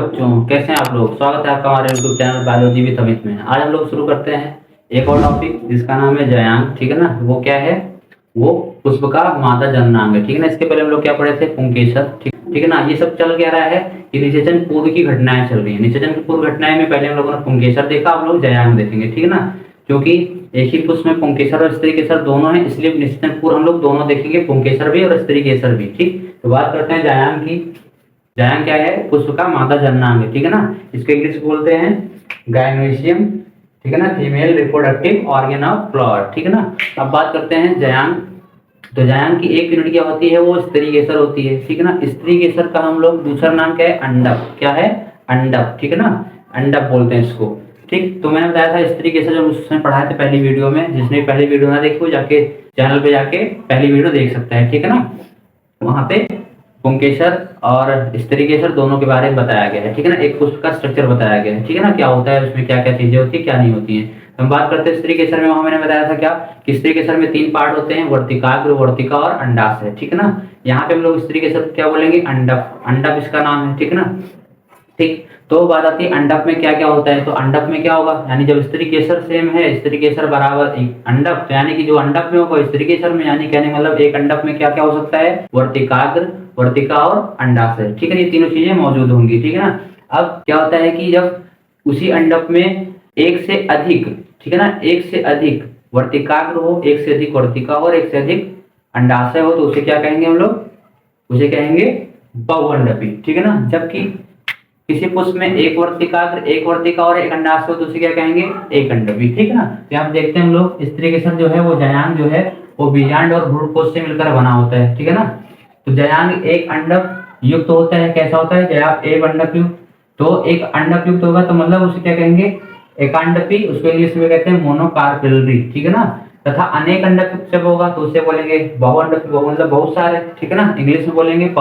बच्चों, कैसे हैं आप लोग। स्वागत है आपका हमारे YouTube channel biology with Amit में। आज हम लोग शुरू करते हैं एक और टॉपिक जिसका नाम है जयांग। ठीक है ना। वो क्या है? वो पुष्प का मादा जननांग है। ठीक है ना। इसके पहले हम लोग क्या पढ़े थे? पुंकेसर। ठीक है ना। ये सब चल क्या रहा है कि निषेचन पूर्व की घटनाएं चल रही है। निषेचन की पूर्व घटनाएं में पहले हम लोगों ने पुंकेसर देखा, अब लोग जयांग देखेंगे। ठीक है ना। क्योंकि एक ही पुष्प में पुंकेसर और स्त्री केसर दोनों है, इसलिए निषेचन पूर्व हम लोग दोनों देखेंगे, पुंकेसर भी और स्त्री केसर भी। ठीक, तो बात करते हैं जयांग की। जयांग क्या है? पुष्प का मादा जननांग है। ठीक है ना। इसको इंग्लिश बोलते हैं गायनोसियम। ठीक है ना। Female reproductive organ of flower. ठीक है ना। अब बात करते हैं जयांग। तो जयांग की एक यूनिट क्या होती है? वो स्त्री केसर होती है। ठीक है ना। स्त्री केसर का हम लोग दूसरा नाम क्या है? अंडक। क्या है? अंडक। ठीक है ना। अंडक बोलते हैं इसको। ठीक, तो मैंने बताया था स्त्री केसर जब उसने पढ़ाया था पहली वीडियो में। जिसने पहली वीडियो ना देखी वो जाके चैनल पे जाके पहली वीडियो देख सकता है। ठीक है ना। वहां पे पुंकेसर और स्त्रीकेसर दोनों के बारे में बताया गया है। ठीक है ना। एक पुष्प का स्ट्रक्चर बताया गया है। ठीक है ना। क्या होता है उसमें, क्या क्या चीजें होती है, क्या नहीं होती है। तो हम बात करते हैं स्त्रीकेसर में। वहां मैंने बताया था क्या कि स्त्रीकेसर में 3 पार्ट होते हैं, वर्तिकाग्र, वर्तिका और अंडाशय। ठीक है ना। यहाँ पे हम लोग स्त्रीकेसर क्या बोलेंगे? अंडक। अंडक इसका नाम है। ठीक है ना। ठीक, तो बात आती है अंडक में क्या क्या होता है। तो अंडक में क्या होगा, यानी जब स्त्री केसर सेम है, स्त्री केसर बराबर अंडक, तो यानी कि जो अंडक में होगा स्त्री केसर में, यानी कहने मतलब एक अंडक में क्या क्या हो सकता है? वर्तिकाग्र, वर्तिका और अंडाशय। ठीक है, ये तीनों चीजें मौजूद होंगी। ठीक है ना। अब क्या होता है कि जब उसी अंडक में एक से अधिक, ठीक है ना, एक से अधिक वर्तिकाग्र हो, एक से अधिक वर्तिका और एक से अधिक अंडाशय हो, तो उसे क्या कहेंगे हम लोग? उसे कहेंगे बहुअंडपी। ठीक है ना। जबकि किसी पुष्प में एक वर्तिकाग्र, एक वर्तिका और एक अंडाशय हो तो उसे क्या कहेंगे? एक अंडपी। ठीक है ना। तो आप देखते हैं हम लोग स्त्री केसर जो है वो जयांग जो है वो बीजांड और भ्रूणकोश से मिलकर बना होता है। ठीक है ना। तो जयांग एक अंडक युक्त होता है। कैसा होता है? जब एक अंडक युक्त, तो एक अंडक युक्त होगा तो मतलब उसे क्या कहेंगे? एकांडपी। उसको इंग्लिश में कहते हैं मोनोकार्पेलरी। ठीक है ना। तथा अनेक अंडक युक्त जब होगा तो उसे बोलेंगे बहुअंडपी। बहु मतलब बहुत सारे। ठीक है ना। इंग्लिश में बोलेंगे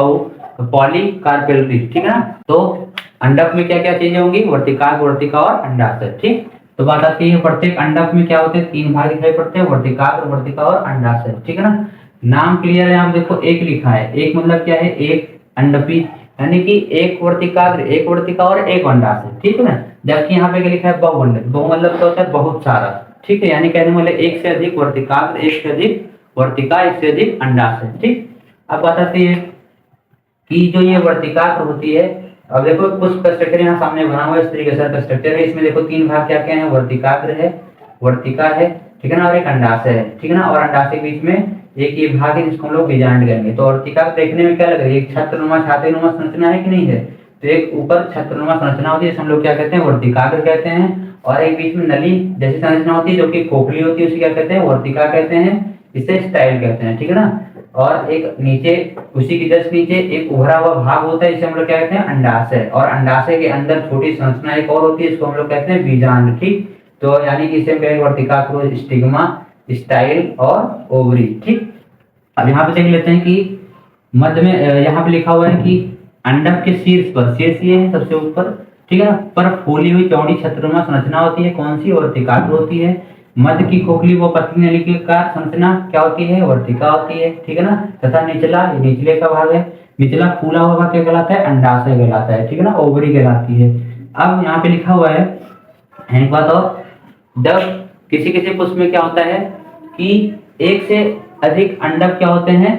पॉलीकार्पेलरी। ठीक है ना। तो अंडक में क्या क्या चीजें होंगी? वर्तिकाग्र, वर्तिका और अंडाशय। ठीक, तो बात आती है प्रत्येक अंडक में क्या होते हैं? 3 भाग दिखाई पड़ते हैं, वर्तिकाग्र, वर्तिका और अंडाशय। ठीक है ना। नाम क्लियर है? आप देखो एक लिखा है, एक मतलब क्या है? एक अंडपी, यानी कि एक वर्तिकाग्र, एक वर्तिका और एक अंडाशय। ठीक है ना। जबकि यहाँ पे क्या लिखा है? बहुअंडक। बहु मतलब क्या होता है? बहुत सारा। ठीक है, यानी कहने मतलब एक से अधिक वर्तिकाग्र, एक से अधिक वर्तिका, एक से अधिक अंडाशय। ठीक, अब बात आती है कि जो ये वर्तिकाग्र होती है, अब देखो पुष्प का स्ट्रक्चर यहाँ सामने बना हुआ है, स्त्री केसर का स्ट्रक्चर है। इसमें देखो 3 भाग क्या क्या है? वर्तिकाग्र है, वर्तिका है, ठीक है ना, और एक अंडाशय है। ठीक है ना। और अंडाशय के बीच में एक ये भाग है जिसको हम लोग बीजांड कहेंगे। तो वर्तिकाग्र देखने में क्या लग रहा है? एक छत्रनुमा, छातीनुमा संरचना है कि नहीं है? तो एक ऊपर छत्रनुमा संरचना होती है जिसे हम लोग क्या कहते हैं? वर्तिकाग्र कहते हैं। और एक बीच में नली जैसी संरचना होती है जो कि खोखली होती है, उसे क्या कहते हैं? वर्तिका कहते हैं। इसे स्टाइल कहते हैं। ठीक है ना। और एक नीचे उसी के जस्ट नीचे एक उभरा हुआ भाग होता है जिसे हम लोग क्या कहते हैं? अंडाशय। और अंडाशय के अंदर छोटी संरचना एक और होती है, इसको हम लोग कहते हैं बीजांड। ठीक, तो यानी कि इसे कहेंगे वर्तिकाग्र, स्टिग्मा, स्टाइल और ओवरी। ठीक, अब यहाँ पे देख लेते हैं कि मध्य में यहाँ पे लिखा हुआ है कि अंडक के शीर्ष पर, शीर्ष ये है सबसे ऊपर, ठीक है ना, पर फूली हुई चौड़ी छत्रनुमा संरचना होती है। कौन सी? वर्तिकाग्र होती है। मध्य की खोखली व पतली नलिकाकार संरचना क्या होती है? वर्तिका होती है। ठीक है ना। तथा निचला, नीचले का भाग है, निचला फूला हुआ भाग क्या कहलाता है? अंडाशय कहलाता है। ठीक है ना। ओवरी कहलाती है। अब यहाँ पे लिखा हुआ है एक बात और, जब किसी किसी पुष्प में क्या होता है कि एक से अधिक अंडक क्या होते हैं?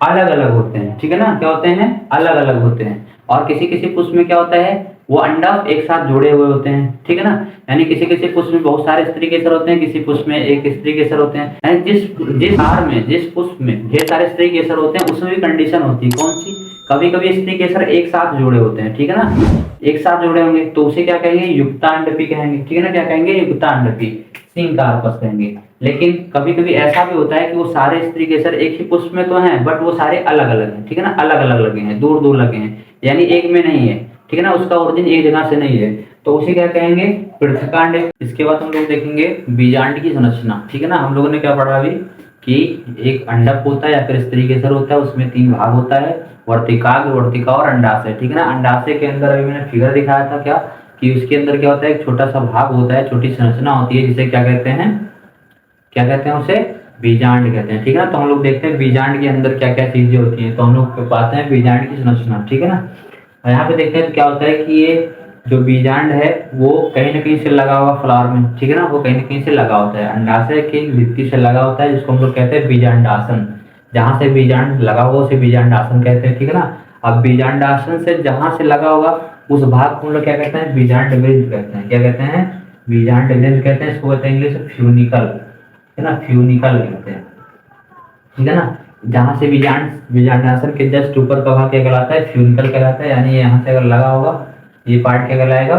अलग अलग होते हैं। ठीक है ना। क्या होते हैं? अलग अलग होते हैं। और किसी किसी पुष्प में क्या होता है? वो अंडक एक साथ जुड़े हुए होते हैं। ठीक है ना। यानी किसी किसी पुष्प में बहुत सारे स्त्री केसर होते हैं, किसी पुष्प में एक स्त्री केसर होते हैं। यानी जिस जिस हार में, जिस पुष्प में ढेर सारे स्त्री केसर होते हैं उसमें भी कंडीशन होती है। कौन सी? कभी कभी स्त्री केसर एक साथ जुड़े होते हैं। ठीक है ना। एक साथ जुड़े होंगे तो उसे क्या कहेंगे? युक्तांडपी कहेंगे। ठीक है ना। क्या कहेंगे? युक्तांडपी, सिंह कार्पस कहेंगे। लेकिन कभी कभी ऐसा भी होता है कि वो सारे स्त्री केसर एक ही पुष्प में तो हैं, बट वो सारे अलग अलग हैं। ठीक है ना। अलग अलग लगे हैं, दूर दूर लगे हैं, यानी एक में नहीं है। ठीक है ना। उसका ओरिजिन एक जगह से नहीं है, तो उसे क्या कहेंगे? पृथकांड। इसके बाद हम लोग देखेंगे बीजांड की संरचना। ठीक है ना। हम लोगों ने क्या पढ़ा अभी कि एक अंडक होता है या फिर स्त्री केसर होता है, उसमें 3 भाग होता है, वर्तिकाग्र, वर्तिका और अंडाशय। ठीक है ना। अंडाशय के अंदर अभी मैंने फिगर दिखाया था क्या कि उसके अंदर क्या होता है? एक छोटा सा भाग होता है, छोटी संरचना होती है, जिसे क्या कहते हैं? क्या कहते हैं उसे? बीजांड कहते हैं। ठीक है ना। तो हम लोग देखते हैं बीजांड के अंदर क्या क्या चीजें होती हैं। तो हम लोग पाते हैं बीजांड की संरचना। ठीक है ना। और यहाँ पे देखते हैं तो क्या होता है कि ये जो बीजांड है वो कहीं ना कहीं से लगा हुआ फ्लावर में, ठीक है ना, वो कहीं ना कहीं से लगा होता है, अंडाशय की भित्ति से लगा होता है, जिसको हम लोग कहते हैं बीजांडासन। जहाँ से बीजांड लगा हुआ उसे बीजांडासन कहते हैं, ठीक है ना। अब बीजांडासन से जहाँ से लगा होगा उस भाग को हम लोग क्या कहते हैं, बीजांड वृंत कहते हैं। क्या कहते हैं, बीजांड वृंत कहते हैं। इसको कहते हैं इंग्लिश में फ्यूनिकल, है ना, फ्यूनिकल कहते हैं, ठीक है ना। जहाँ से बीजांडासन के जस्ट ऊपर का भाग क्या कहलाता है, फ्यूनिकल कहलाता है। यानी यहाँ से अगर लगा होगा ये पार्ट क्या कहलाएगा,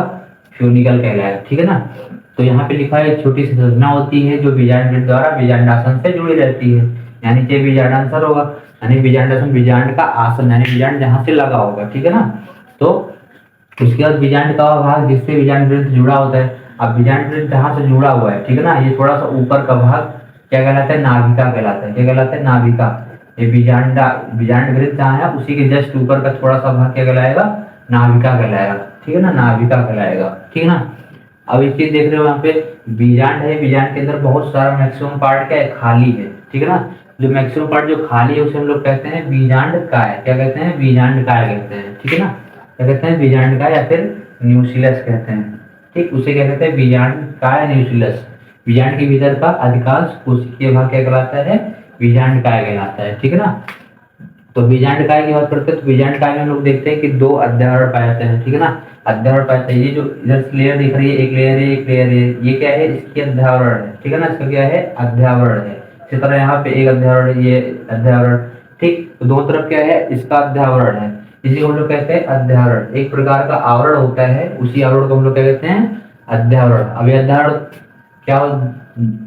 फ्यूनिकल कहलाएगा, ठीक है ना। तो यहाँ पे लिखा है छोटी सी संरचना होती है जो बीजांड द्वारा बीजांडासन से जुड़ी रहती है, यानी कि बीजांडासन होगा, यानी बीजांडासन बीजांड का आसन, यानी बीजांड जहाँ से लगा होगा, ठीक है ना। तो उसके बाद बीजांड का भाग जिससे बीजांड वृंत जुड़ा होता है। अब बीजांड वृंत जहाँ से जुड़ा हुआ है, ठीक है ना, ये थोड़ा सा ऊपर का भाग क्या कहलाता है, नाभिका कहलाता है। क्या कहलाता है, नाभिका। ये बीजांड वृंत जहाँ है उसी के जस्ट ऊपर का थोड़ा सा भाग क्या कहलाएगा, नाभिका कहलाएगा, ठीक है ना, नाभिका कहलाएगा, ठीक है ना। अब एक चीज देख रहे हो यहाँ पे बीजांड है, बीजांड के अंदर बहुत सारा मैक्सिमम पार्ट क्या है, खाली है, ठीक है ना। जो मैक्सिमम पार्ट जो खाली है उसे हम लोग कहते हैं बीजांड काय। क्या कहते हैं, बीजांड काय कहते हैं, ठीक है ना। क्या कहते हैं, बीजांड काय या फिर न्यूक्लियस कहते हैं, ठीक। उसे क्या कहते हैं, बीजांड काय न्यूक्लियस। बीजांड के भीतर का अधिकांश कोशिकीय भाग क्या कहलाता है, बीजांड काय कहलाता है, ठीक है ना। तो बीजांड काय की बात करते हैं तो बीजांड काय में हम लोग देखते हैं कि दो अध्यावरण पाए जाते हैं, ठीक है ना। अध्यावरण पाए जाते हैं, ये जो इधर लेयर दिख रही है, एक लेयर है, एक लेयर है, ये क्या है, इसकी अध्यावरण है, ठीक है ना, इसका क्या है, अध्यावरण है। इसी तरह यहाँ पे एक अध्यावरण है, ये अध्यावरण, ठीक। तो दोनों तरफ क्या है, इसका अध्यावरण है, इसी को हम लोग कहते हैं अध्यावरण। एक प्रकार का आवरण होता है, उसी आवरण को हम लोग क्या कहते हैं, अध्यावरण। अब ये अध्यावरण क्या,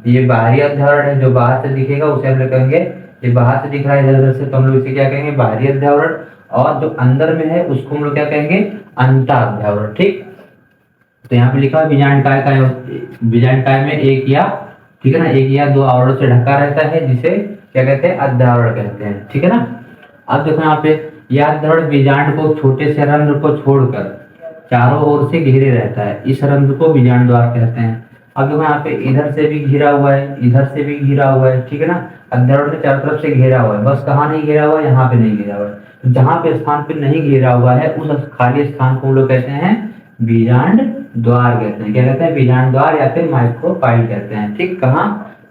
ये बाहरी अध्यावरण है, जो बाहर से दिखेगा उसे हम लोग कहेंगे, ये बाहर से दिख रहा है इधर से, तो हम लोग इसे क्या कहेंगे, बाहरी अध्यावरण। और जो अंदर में है उसको हम लोग क्या कहेंगे, अंतः अध्यावरण, ठीक। तो यहाँ पे लिखा है बीजांड काय में एक या, ठीक है ना, एक या दो आवरण से ढका रहता है, जिसे क्या कहते हैं, अध्यावरण कहते हैं, ठीक है ना। अब देखो यहाँ पे यह अध्यावरण बीजांड को छोटे से रंध्र को छोड़कर चारों ओर से घेरे रहता है, इस रंध्र को बीजांड द्वार कहते हैं। अब देखो यहाँ पे इधर से भी घिरा हुआ है, इधर से भी घिरा हुआ है, ठीक है ना। अध्यावरण के चारों तरफ से घेरा हुआ है, बस कहाँ नहीं घेरा हुआ है, यहाँ पे नहीं घेरा हुआ है। तो जहाँ पे स्थान पे नहीं घेरा हुआ है उस खाली स्थान को हम लोग कहते हैं बीजांड द्वार कहते हैं। क्या कहते हैं, बीजांड द्वार या फिर माइक्रोपाइल कहते हैं, ठीक। कहाँ,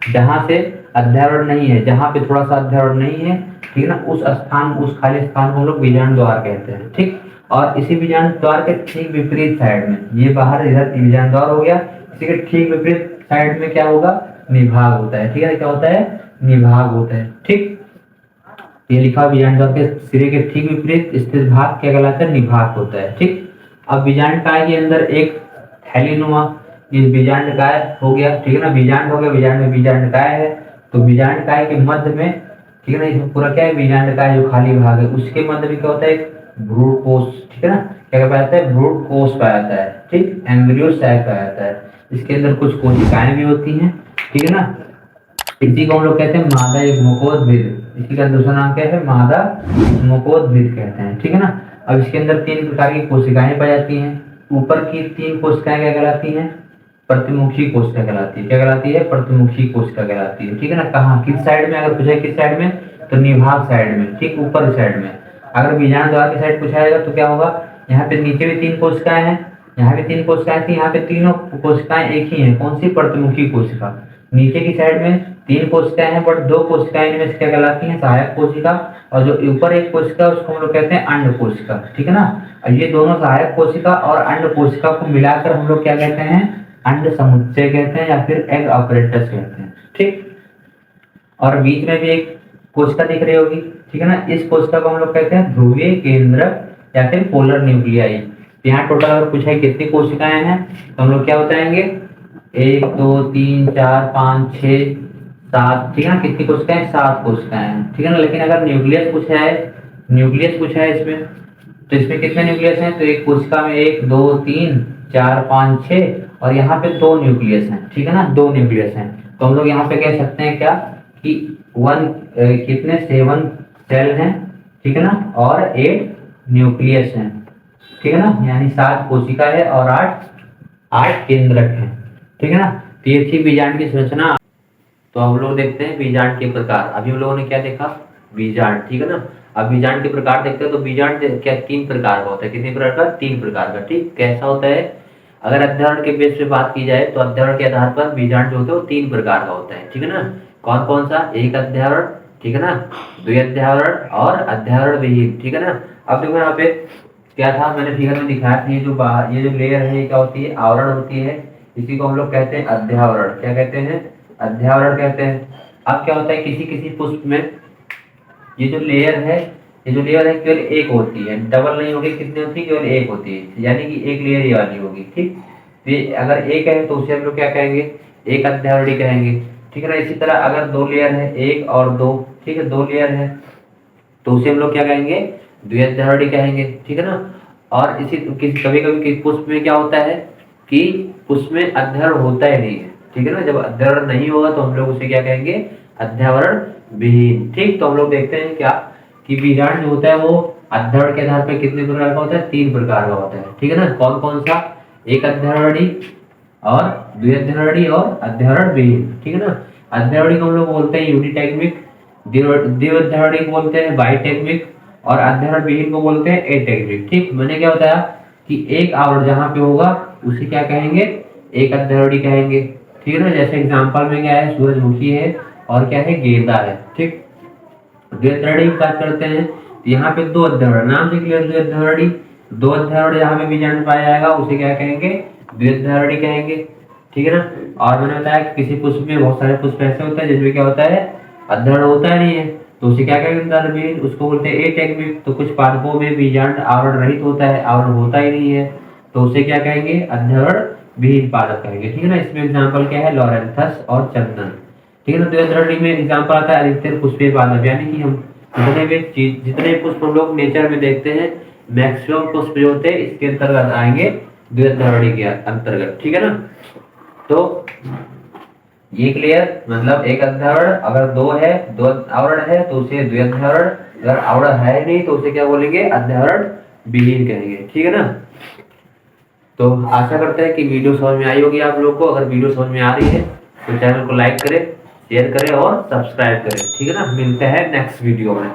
जहाँ से अध्यावरण नहीं है, जहाँ पे थोड़ा सा अध्यावरण नहीं है, ठीक है ना, उस स्थान, उस खाली स्थान को हम लोग बीजांड द्वार कहते हैं, ठीक। और इसी बीजांड द्वार के ठीक विपरीत साइड में, ये बाहर इधर बीजांड द्वार हो गया, इसी के ठीक विपरीत साइड में क्या होगा, निभाग होता है, ठीक है। क्या होता है, निभाग होता है, ठीक। ये लिखा बीजांड द्वार के सिरे के ठीक विपरीत स्थित भाग क्या कहलाता है, निभाग होता है, ठीक। अब बीजांड काय के अंदर एक थैलीनुमा, इस बीजांड काय हो गया, ठीक है ना, बीजांड हो गया, बीजांड में बीजांड काय है, तो बीजांड काय के मध्य में, ठीक है ना, इसमें पूरा क्या है, बीजांड काय जो खाली भाग है उसके मध्य में क्या होता है, एक भ्रूण कोश, ठीक है ना, क्या पाया जाता है, भ्रूण कोश पाया जाता है, ठीक, एम्ब्रियो सैक पाया जाता है। इसके अंदर कुछ कोशिकाएं भी होती हैं, ठीक है ना। इसी को हम लोग कहते हैं मादा युग्मकोद्भिद। इसी का दूसरा नाम क्या है, मादा युग्मकोद्भिद कहते हैं, ठीक है ना। अब इसके अंदर तीन प्रकार की कोशिकाएं पाई जाती हैं। ऊपर की तीन कोशिकाएं क्या कहलाती हैं, प्रतिमुखी कोशिका कहलाती है। क्या कहलाती है, प्रतिमुखी कोशिका कहलाती है, ठीक है ना। कहाँ, किस साइड में, अगर पूछा किस साइड में, तो निभाग साइड में, ठीक, ऊपर साइड में। अगर बीजांड द्वार की साइड पूछा जाएगा तो क्या होगा, यहाँ पे नीचे भी तीन कोशिकाएं हैं, यहाँ भी तीन कोशिकाएं थी, यहाँ पे तीनों कोशिकाएं एक ही हैं, कौन सी, प्रतिमुखी कोशिका। नीचे की साइड में तीन कोशिकाएं हैं, बट दो कोशिकाएं इनमें से क्या कहलाती हैं, सहायक कोशिका। और जो ऊपर एक कोशिका उसको हम लोग कहते हैं अंड कोशिका, ठीक है ना। और ये दोनों सहायक कोशिका और अंड कोशिका को मिलाकर हम लोग क्या कहते हैं, अंड समुच्चय कहते हैं या फिर एग अपरेटस कहते हैं, ठीक। और बीच में भी एक कोशिका दिख रही होगी, ठीक है ना, इस कोशिका को हम लोग कहते हैं ध्रुवीय केंद्रक या फिर पोलर न्यूक्लियाई। यहाँ टोटल अगर पूछा है कितनी कोशिकाएं हैं तो हम लोग क्या बताएंगे, 1 2 3 4 5 6 7, ठीक है ना। कितनी कोशिकाएं, 7 कोशिकाएं हैं, ठीक है ना। लेकिन अगर न्यूक्लियस पूछा है, न्यूक्लियस पूछा है इसमें, तो इसमें कितने न्यूक्लियस हैं, तो एक कोशिका में 1 2 3 4 5 6 और यहाँ पे 2 न्यूक्लियस हैं, ठीक है ना, 2 न्यूक्लियस हैं। तो हम लोग यहाँ पे कह सकते हैं क्या कि कितने 7 सेल हैं, ठीक है ना, और 8 न्यूक्लियस हैं, ठीक है ना। यानी 7 कोशिका है और 8 केंद्रक हैं, ठीक है ना। तो ये थी बीजांड की संरचना। तो हम लोग देखते हैं बीजांड के प्रकार। अभी हम लोगों ने क्या देखा, बीजांड, ठीक है ना। अब बीजांड के प्रकार देखते हैं तो बीजांड क्या 3 प्रकार का होता है। कितने प्रकार का? 3 प्रकार का। ठीक, कैसा होता है? अगर अध्ययन के बेस पे बात की जाए तो अध्ययन के आधार पर बीजांड जो होते हैं वो 3 प्रकार का होता है। ठीक है ना? कौन कौन सा? एक अध्ययन, ठीक है ना, द्विअध्ययन और अध्ययन विहीन। ठीक है ना? अब देखो यहाँ पे क्या था, मैंने फिगर में दिखाया था, ये जो लेयर है ये क्या होती है? आवरण होती है। इसी को हम लोग कहते हैं अध्यावरण। क्या कहते हैं? अध्यावरण कहते हैं। अब क्या होता है, किसी किसी पुष्प में ये जो लेयर है, केवल एक होती है, डबल नहीं होगी। कितनी होती है? केवल एक होती है, यानी कि एक लेयर ये वाली होगी। ठीक, तो ये अगर एक है तो उसे हम लोग क्या कहेंगे? एक अध्यावरणी कहेंगे। ठीक है ना? इसी तरह अगर 2 लेयर है, 1 और 2, ठीक है, 2 लेयर है तो उसे हम लोग क्या कहेंगे? द्विअध्यावरणी कहेंगे। ठीक है ना? और इसी कभी कभी पुष्प में क्या होता है कि पुष्प में अध्ययन होता ही नहीं है। ठीक है ना? जब अध्ययन नहीं होगा तो हम लोग उसे क्या कहेंगे? अध्यावरण विहीन। ठीक, तो हम लोग देखते हैं क्या कि बीजांड जो होता है वो अध्ययन के आधार पर कितने प्रकार का होता है? 3 प्रकार का होता है। ठीक है ना? कौन कौन सा? एक अध्यावरणी और द्विअध्यावरणी और अध्यावरण विहीन। ठीक है ना? अध्यावरणी को हम लोग बोलते हैं यूनिटैग्मिक, द्विअध्यावरणी को बोलते हैं बाइटैग्मिक और अध्ययन विहीन को बोलते हैं एटैग्मिक। ठीक, मैंने क्या बताया कि एक आवरण जहां पे होगा उसे क्या कहेंगे? एक अध्यावरणी कहेंगे। ठीक है ना? जैसे एग्जांपल में क्या है? सूरजमुखी है और क्या है? गेंदा है। ठीक, द्विअध्यावरणी की बात करते हैं तो यहाँ पे 2 अध्यावरण, नाम से क्लियर, द्विअध्यावरणी। 2 अध्यावरण जहाँ पे बीजांड पाया जाएगा उसे क्या कहेंगे? द्विअध्यावरणी कहेंगे। ठीक है ना? और मैंने बताया कि किसी पुष्प में बहुत सारे पुष्प ऐसे होते हैं जिसमें क्या होता है? अध्ययन होता ही नहीं है तो उसे क्या कहेंगे? उसको बोलते हैं एटैग्मिक। तो कुछ पादपों में बीजांड आवरण रहित होता है, आवरण होता ही नहीं है तो उसे क्या कहेंगे? अध्ययन विहीन पादप कहेंगे। ठीक है ना? इसमें एग्जाम्पल क्या है? लॉरेंथस और चंदन। ठीक है ना? द्विअध्यावरणी में एग्जाम्पल आता है अधिकतर पुष्पीय पादप, यानी कि हम जितने पुष्प हम लोग नेचर में देखते हैं मैक्सिमम पुष्प जो होते हैं इसके अंतर्गत आएंगे, द्विअध्यावरणी के अंतर्गत। ठीक है ना? तो ये क्लियर, मतलब एक अध्यावरण, अगर 2 है, 2 आवरण है तो उसे द्विअध्यावरण, अगर आवरण है नहीं तो उसे क्या बोलेंगे? अध्यावरण विहीन कहेंगे। ठीक है ना? तो आशा करते हैं कि वीडियो समझ में आई होगी आप लोग को। अगर वीडियो समझ में आ रही है तो चैनल को लाइक करें, शेयर करें और सब्सक्राइब करें। ठीक है ना? मिलते हैं नेक्स्ट वीडियो में।